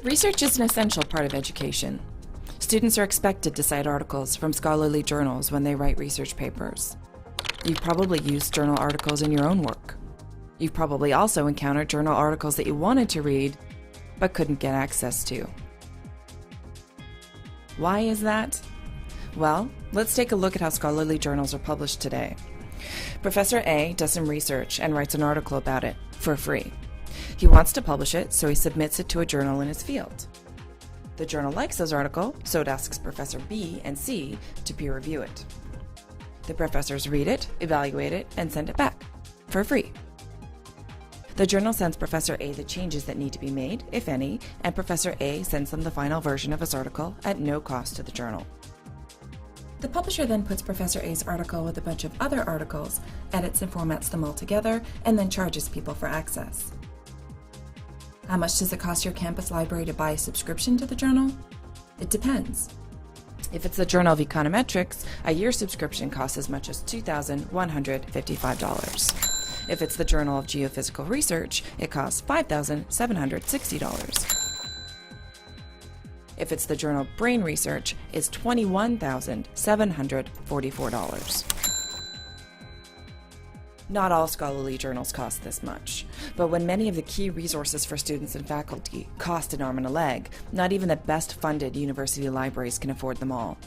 Research is an essential part of education. Students are expected to cite articles from scholarly journals when they write research papers. You've probably used journal articles in your own work. You've probably also encountered journal articles that you wanted to read, but couldn't get access to. Why is that? Well, let's take a look at how scholarly journals are published today. Professor A does some research and writes an article about it for free. He wants to publish it, so he submits it to a journal in his field. The journal likes his article, so it asks Professor B and C to peer review it. The professors read it, evaluate it, and send it back for free. The journal sends Professor A the changes that need to be made, if any, and Professor A sends them the final version of his article at no cost to the journal. The publisher then puts Professor A's article with a bunch of other articles, edits and formats them all together, and then charges people for access. How much does it cost your campus library to buy a subscription to the journal? It depends. If it's the Journal of Econometrics, a year subscription costs as much as $2,155. If it's the Journal of Geophysical Research, it costs $5,760. If it's the Journal of Brain Research, it's $21,744. Not all scholarly journals cost this much, but when many of the key resources for students and faculty cost an arm and a leg, not even the best-funded university libraries can afford them all.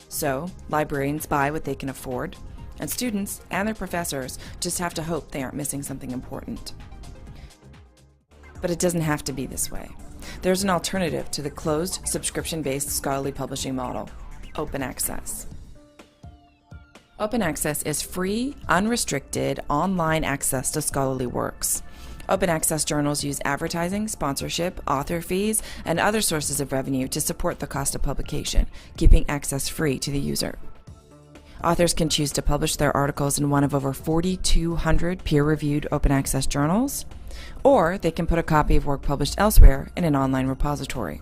So, librarians buy what they can afford, and students and their professors just have to hope they aren't missing something important. But it doesn't have to be this way. There's an alternative to the closed, subscription-based scholarly publishing model: open access. Open access is free, unrestricted, online access to scholarly works. Open access journals use advertising, sponsorship, author fees, and other sources of revenue to support the cost of publication, keeping access free to the user. Authors can choose to publish their articles in one of over 4,200 peer-reviewed open access journals, or they can put a copy of work published elsewhere in an online repository.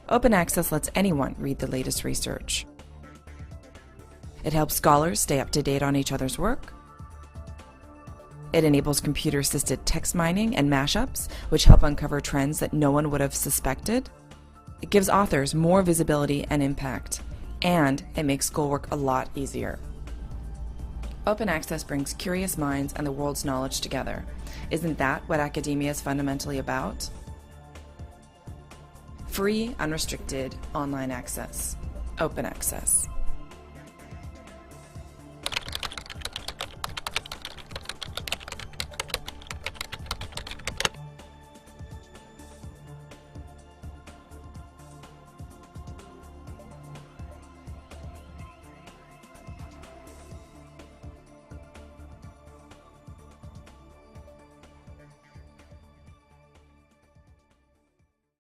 Open access lets anyone read the latest research. It helps scholars stay up to date on each other's work. It enables computer-assisted text mining and mashups, which help uncover trends that no one would have suspected. It gives authors more visibility and impact, and it makes schoolwork a lot easier. Open access brings curious minds and the world's knowledge together. Isn't that what academia is fundamentally about? Free, unrestricted, online access. Open access.